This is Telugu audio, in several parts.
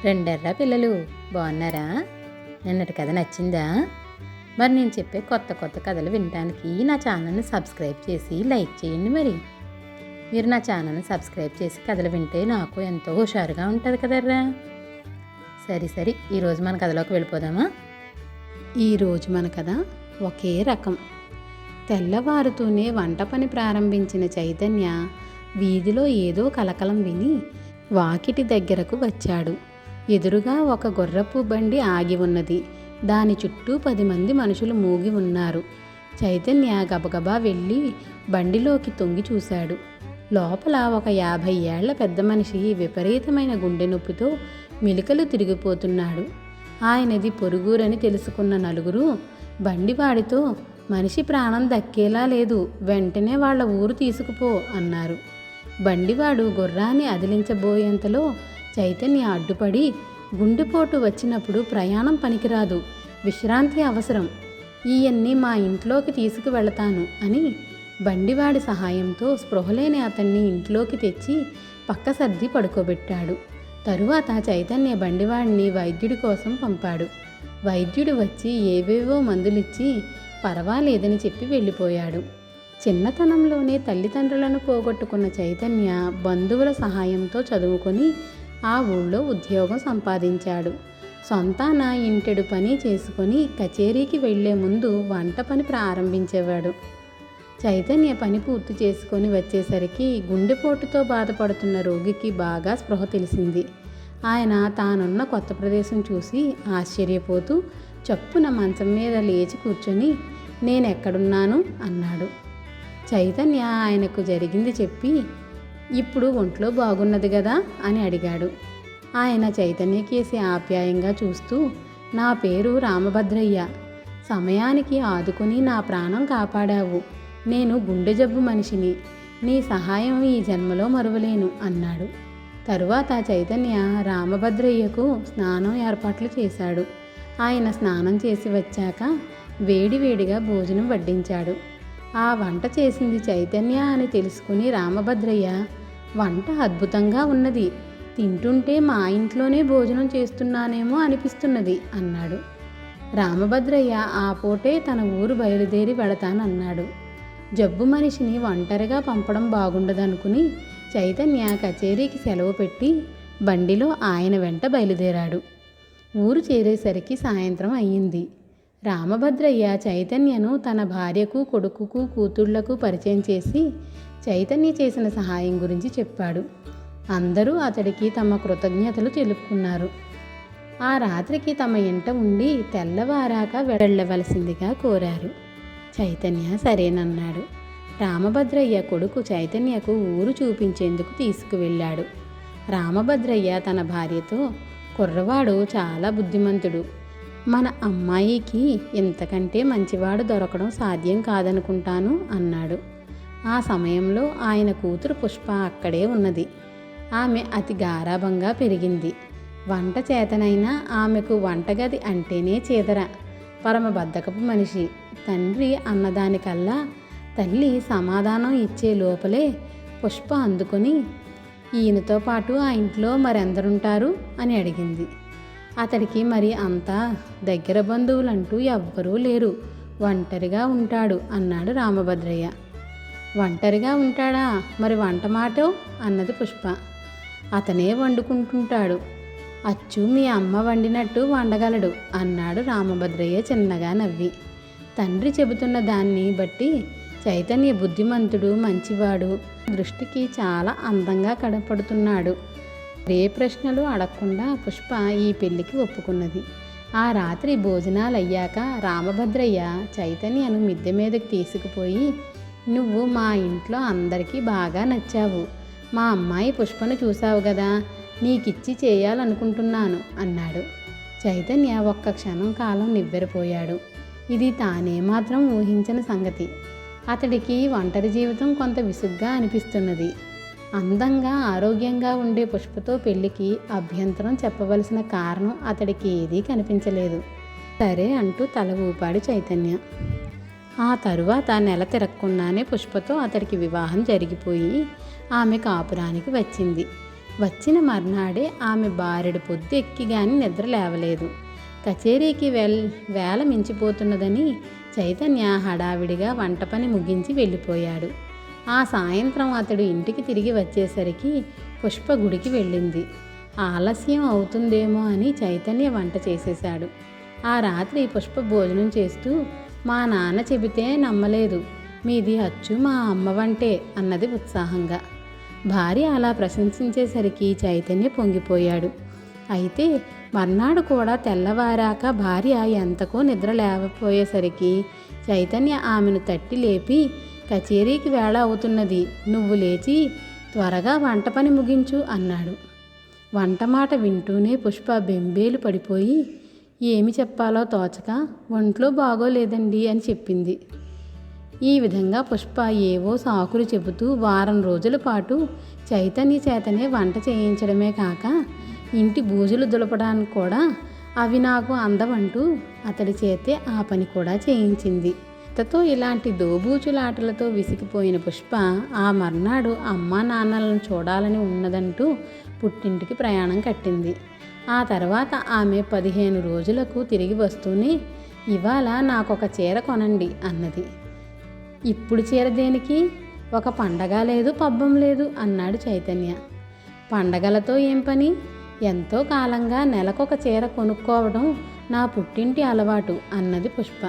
రెండెర్రా పిల్లలు బాగున్నారా? నిన్నటి కథ నచ్చిందా? మరి నేను చెప్పే కొత్త కొత్త కథలు వినడానికి నా ఛానల్ని సబ్స్క్రైబ్ చేసి లైక్ చేయండి. మరి మీరు నా ఛానల్ని సబ్స్క్రైబ్ చేసి కథలు వింటే నాకు ఎంతో హుషారుగా ఉంటుంది కదర్రా. సరే ఈరోజు మన కథలోకి వెళ్ళిపోదామా? ఈరోజు మన కథ ఒకే రకం. తెల్లవారుతూనే వంట పని ప్రారంభించిన చైతన్య వీధిలో ఏదో కలకలం విని వాకిటి దగ్గరకు వచ్చాడు. ఎదురుగా ఒక గుర్రపు బండి ఆగి ఉన్నది. దాని చుట్టూ 10 మంది మనుషులు మూగి ఉన్నారు. చైతన్య గబగబా వెళ్ళి బండిలోకి తొంగి చూశాడు. లోపల ఒక 50 ఏళ్ల పెద్ద మనిషి విపరీతమైన గుండె నొప్పితో మెలికలు తిరిగిపోతున్నాడు. ఆయనది పొరుగురని తెలుసుకున్న నలుగురు బండివాడితో, మనిషి ప్రాణం దక్కేలా లేదు, వెంటనే వాళ్ళ ఊరు తీసుకుపో అన్నారు. బండివాడు గుర్రాన్ని అదిలించబోయేంతలో చైతన్య అడ్డుపడి, గుండెపోటు వచ్చినప్పుడు ప్రయాణం పనికిరాదు, విశ్రాంతి అవసరం, ఈయన్ని మా ఇంట్లోకి తీసుకువెళతాను అని బండివాడి సహాయంతో స్పృహలేని అతన్ని ఇంట్లోకి తెచ్చి పక్క సర్ది పడుకోబెట్టాడు. తరువాత చైతన్య బండివాడిని వైద్యుడి కోసం పంపాడు. వైద్యుడు వచ్చి ఏవేవో మందులిచ్చి పర్వాలేదని చెప్పి వెళ్ళిపోయాడు. చిన్నతనంలోనే తల్లిదండ్రులను పోగొట్టుకున్న చైతన్య బంధువుల సహాయంతో చదువుకొని ఆ ఊళ్ళో ఉద్యోగం సంపాదించాడు. సొంతాన ఇంటెడు పని చేసుకొని కచేరీకి వెళ్లే ముందు వంట పని ప్రారంభించేవాడు. చైతన్య పని పూర్తి చేసుకొని వచ్చేసరికి గుండెపోటుతో బాధపడుతున్న రోగికి బాగా స్పృహ తెలిసింది. ఆయన తానున్న కొత్త ప్రదేశం చూసి ఆశ్చర్యపోతూ చప్పున మంచం మీద లేచి కూర్చొని, నేనెక్కడున్నాను అన్నాడు. చైతన్య ఆయనకు జరిగింది చెప్పి, ఇప్పుడు ఒంట్లో బాగున్నది కదా అని అడిగాడు. ఆయన చైతన్య కేసి ఆప్యాయంగా చూస్తూ, నా పేరు రామభద్రయ్య, సమయానికి ఆదుకొని నా ప్రాణం కాపాడావు, నేను గుండె జబ్బు మనిషిని, నీ సహాయం ఈ జన్మలో మరువలేను అన్నాడు. తరువాత చైతన్య రామభద్రయ్యకు స్నానం ఏర్పాట్లు చేశాడు. ఆయన స్నానం చేసి వచ్చాక వేడివేడిగా భోజనం వడ్డించాడు. ఆ వంట చేసింది చైతన్య అని తెలుసుకుని రామభద్రయ్య, వంట అద్భుతంగా ఉన్నది, తింటుంటే మా ఇంట్లోనే భోజనం చేస్తున్నానేమో అనిపిస్తున్నది అన్నాడు. రామభద్రయ్య ఆ పూటే తన ఊరు బయలుదేరి వెళతానన్నాడు. జబ్బు మనిషిని ఒంటరిగా పంపడం బాగుండదనుకుని చైతన్య కచేరీకి సెలవు పెట్టి బండిలో ఆయన వెంట బయలుదేరాడు. ఊరు చేరేసరికి సాయంత్రం అయ్యింది. రామభద్రయ్య చైతన్యను తన భార్యకు, కొడుకుకు, కూతుళ్లకు పరిచయం చేసి చైతన్య చేసిన సహాయం గురించి చెప్పాడు. అందరూ అతడికి తమ కృతజ్ఞతలు తెలుపుకున్నారు. ఆ రాత్రికి తమ ఇంట ఉండి తెల్లవారాక వెళ్ళవలసిందిగా కోరారు. చైతన్య సరేనన్నాడు. రామభద్రయ్య కొడుకు చైతన్యకు ఊరు చూపించేందుకు తీసుకువెళ్ళాడు. రామభద్రయ్య తన భార్యతో, కుర్రవాడు చాలా బుద్ధిమంతుడు, మన అమ్మాయికి ఇంతకంటే మంచివాడు దొరకడం సాధ్యం కాదనుకుంటాను అన్నాడు. ఆ సమయంలో ఆయన కూతురు పుష్ప అక్కడే ఉన్నది. ఆమె అతి గారాబంగా పెరిగింది. వంట చేతనైనా ఆమెకు వంటగది అంటేనే చేదర. పరమ బద్ధకపు మనిషి. తండ్రి అన్నదానికల్లా తల్లి సమాధానం ఇచ్చే లోపలే పుష్ప అందుకొని, ఈయనతో పాటు ఆ ఇంట్లో మరెందరుంటారు అని అడిగింది. అతడికి మరి అంతా దగ్గర బంధువులంటూ ఎవ్వరూ లేరు, ఒంటరిగా ఉంటాడు అన్నాడు రామభద్రయ్య. ఒంటరిగా ఉంటాడా? మరి వంట మాటో అన్నది పుష్ప. అతనే వండుకుంటుంటాడు, అచ్చు మీ అమ్మ వండినట్టు వండగలడు అన్నాడు రామభద్రయ్య చిన్నగా నవ్వి. తండ్రి చెబుతున్న దాన్ని బట్టి చైతన్య బుద్ధిమంతుడు, మంచివాడు, దృష్టికి చాలా అందంగా కనపడుతున్నాడు. ఏ ప్రశ్నలు అడగకుండా పుష్ప ఈ పెళ్లికి ఒప్పుకున్నది. ఆ రాత్రి భోజనాలు అయ్యాక రామభద్రయ్య చైతన్యను మిద్దె మీదకి తీసుకుపోయి, నువ్వు మా ఇంట్లో అందరికీ బాగా నచ్చావు, మా అమ్మాయి పుష్పను చూసావు కదా, నీకిచ్చి చేయాలనుకుంటున్నాను అన్నాడు. చైతన్య ఒక్క క్షణం కాలం నివ్వెరపోయాడు. ఇది తానేమాత్రం ఊహించని సంగతి. అతడికి ఒంటరి జీవితం కొంత విసుగ్గా అనిపిస్తున్నది. అందంగా ఆరోగ్యంగా ఉండే పుష్పతో పెళ్లికి అభ్యంతరం చెప్పవలసిన కారణం అతడికి ఏదీ కనిపించలేదు. సరే అంటూ తల ఊపాడు చైతన్య. ఆ తరువాత నెల తిరగకుండానే పుష్పతో అతడికి వివాహం జరిగిపోయి ఆమె కాపురానికి వచ్చింది. వచ్చిన మర్నాడే ఆమె బారెడు పొద్దు ఎక్కి గాని నిద్ర లేవలేదు. కచేరీకి వేళ మించిపోతున్నదని చైతన్య హడావిడిగా వంట పని ముగించి వెళ్ళిపోయాడు. ఆ సాయంత్రం అతడు ఇంటికి తిరిగి వచ్చేసరికి పుష్ప గుడికి వెళ్ళింది. ఆలస్యం అవుతుందేమో అని చైతన్య వంట చేసేశాడు. ఆ రాత్రి పుష్ప భోజనం చేస్తూ, మా నాన్న చెబితే నమ్మలేదు, మీది అచ్చు మా అమ్మ వంటే అన్నది ఉత్సాహంగా. భార్య అలా ప్రశంసించేసరికి చైతన్య పొంగిపోయాడు. అయితే మర్నాడు కూడా తెల్లవారాక భార్య ఎంతకో నిద్ర లేవపోయేసరికి చైతన్య ఆమెను తట్టి లేపి, కచేరీకి వేళ అవుతున్నది, నువ్వు లేచి త్వరగా వంట పని ముగించు అన్నాడు. వంట మాట వింటూనే పుష్ప బెంబేలు పడిపోయి ఏమి చెప్పాలో తోచక ఒంట్లో బాగోలేదండి అని చెప్పింది. ఈ విధంగా పుష్ప ఏవో సాకులు చెబుతూ వారం రోజుల పాటు చైతన్య చేతనే వంట చేయించడమే కాక ఇంటి బూజులు దులపడానికి కూడా అవి నాకు అందవంటూ అతడి చేతే ఆ పని కూడా చేయించింది. అతతో ఇలాంటి దోబూచులాటలతో విసిగిపోయిన పుష్ప ఆ మర్నాడు అమ్మా నాన్నలను చూడాలని ఉన్నదంటూ పుట్టింటికి ప్రయాణం కట్టింది. ఆ తర్వాత ఆమె 15 రోజులకు తిరిగి వస్తూనే, ఇవాళ నాకొక చీర కొనండి అన్నది. ఇప్పుడు చీర దేనికి? ఒక పండగ లేదు, పబ్బం లేదు అన్నాడు చైతన్య. పండగలతో ఏం పని? ఎంతో కాలంగా నెలకొక చీర కొనుక్కోవడం నా పుట్టింటి అలవాటు అన్నది పుష్ప.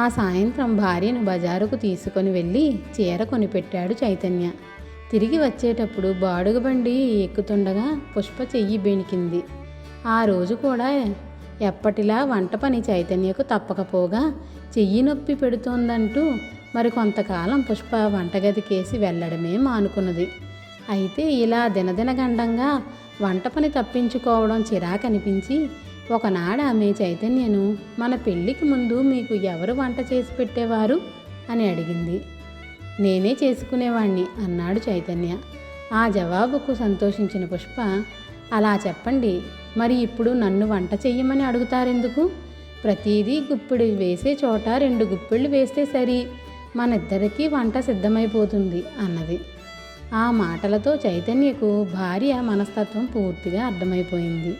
ఆ సాయంత్రం భార్యను బజారుకు తీసుకొని వెళ్ళి చీర కొనిపెట్టాడు చైతన్య. తిరిగి వచ్చేటప్పుడు బాడుగ బండి ఎక్కుతుండగా పుష్ప చెయ్యి బెణికింది. ఆ రోజు కూడా ఎప్పటిలా వంట పని చైతన్యకు తప్పకపోగా చెయ్యి నొప్పి పెడుతోందంటూ మరి కొంతకాలం పుష్ప వంటగదికేసి వెళ్ళడమే మానుకున్నది. అయితే ఇలా దినదినగండంగా వంట పని తప్పించుకోవడం చిరాకనిపించి ఒకనాడు ఆమె చైతన్యను, మన పెళ్ళికి ముందు మీకు ఎవరు వంట చేసి పెట్టేవారు అని అడిగింది. నేనే చేసుకునేవాణ్ణి అన్నాడు చైతన్య. ఆ జవాబుకు సంతోషించిన పుష్ప, అలా చెప్పండి, మరి ఇప్పుడు నన్ను వంట చెయ్యమని అడుగుతారెందుకు? ప్రతిదీ గుప్పిడి వేసే చోట 2 గుప్పిళ్ళు వేస్తే సరి, మనిద్దరికీ వంట సిద్ధమైపోతుంది అన్నది. ఆ మాటలతో చైతన్యకు భార్య మనస్తత్వం పూర్తిగా అర్థమైపోయింది.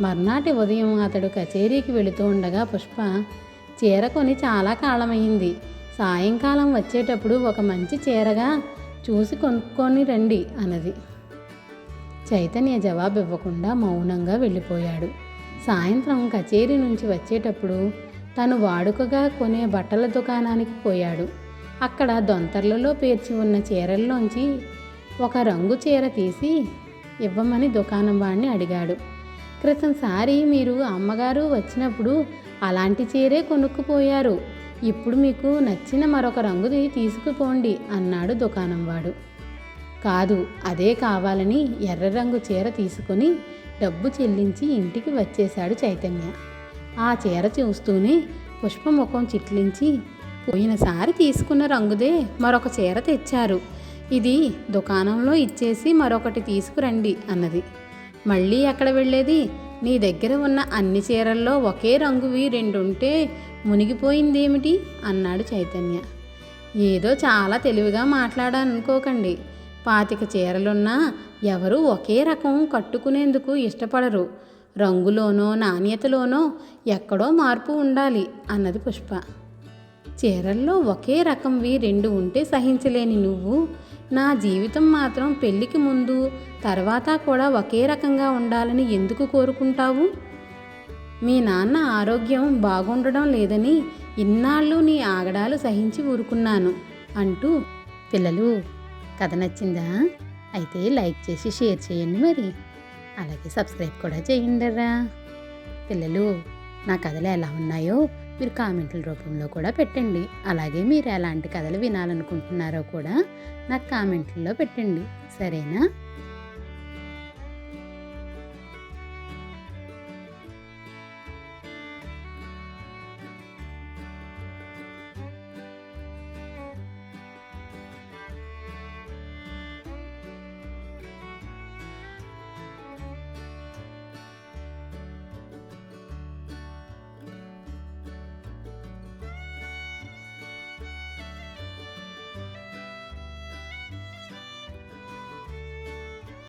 మర్నాటి ఉదయం అతడు కచేరీకి వెళుతూ ఉండగా పుష్ప, చీర కొని చాలా కాలమైంది, సాయంకాలం వచ్చేటప్పుడు ఒక మంచి చీరగా చూసి కొనుక్కొని రండి అన్నది. చైతన్య జవాబు ఇవ్వకుండా మౌనంగా వెళ్ళిపోయాడు. సాయంత్రం కచేరీ నుంచి వచ్చేటప్పుడు తను వాడుకగా కొనే బట్టల దుకాణానికి పోయాడు. అక్కడ దొంతర్లలో పేర్చి ఉన్న చీరల్లోంచి ఒక రంగు చీర తీసి ఇవ్వమని దుకాణం వాడిని అడిగాడు. క్రితంసారి మీరు అమ్మగారు వచ్చినప్పుడు అలాంటి చీరే కొనుక్కుపోయారు, ఇప్పుడు మీకు నచ్చిన మరొక రంగుది తీసుకుపోండి అన్నాడు దుకాణం వాడు. కాదు, అదే కావాలని ఎర్ర రంగు చీర తీసుకొని డబ్బు చెల్లించి ఇంటికి వచ్చేశాడు చైతన్య. ఆ చీర చూస్తూనే పుష్ప ముఖం చిట్లించి, పోయినసారి తీసుకున్న రంగుదే మరొక చీర తెచ్చారు, ఇది దుకాణంలో ఇచ్చేసి మరొకటి తీసుకురండి అన్నది. మళ్ళీ ఎక్కడ వెళ్ళేది? నీ దగ్గర ఉన్న అన్ని చీరల్లో ఒకే రంగువి 2 ఉంటే మునిగిపోయిందేమిటి అన్నాడు చైతన్య. ఏదో చాలా తెలివిగా మాట్లాడాలనుకోకండి, 25 చీరలున్నా ఎవరూ ఒకే రకం కట్టుకునేందుకు ఇష్టపడరు, రంగులోనో నాణ్యతలోనో ఎక్కడో మార్పు ఉండాలి అన్నది పుష్ప. చీరల్లో ఒకే రకంవి 2 ఉంటే సహించలేని నువ్వు నా జీవితం మాత్రం పెళ్ళికి ముందు తర్వాత కూడా ఒకే రకంగా ఉండాలని ఎందుకు కోరుకుంటావు? మీ నాన్న ఆరోగ్యం బాగుండడం లేదని ఇన్నాళ్ళు నీ ఆగడాలు సహించి ఊరుకున్నాను అంటూ. పిల్లలు, కథ నచ్చిందా? అయితే లైక్ చేసి షేర్ చేయండి, మరి అలాగే సబ్స్క్రైబ్ కూడా చేయండిరా. పిల్లలు, నా కథలు ఎలా ఉన్నాయో మీరు కామెంట్ల రూపంలో కూడా పెట్టండి. అలాగే మీరు ఎలాంటి కథలు వినాలనుకుంటున్నారో కూడా నాకు కామెంట్లలో పెట్టండి, సరేనా?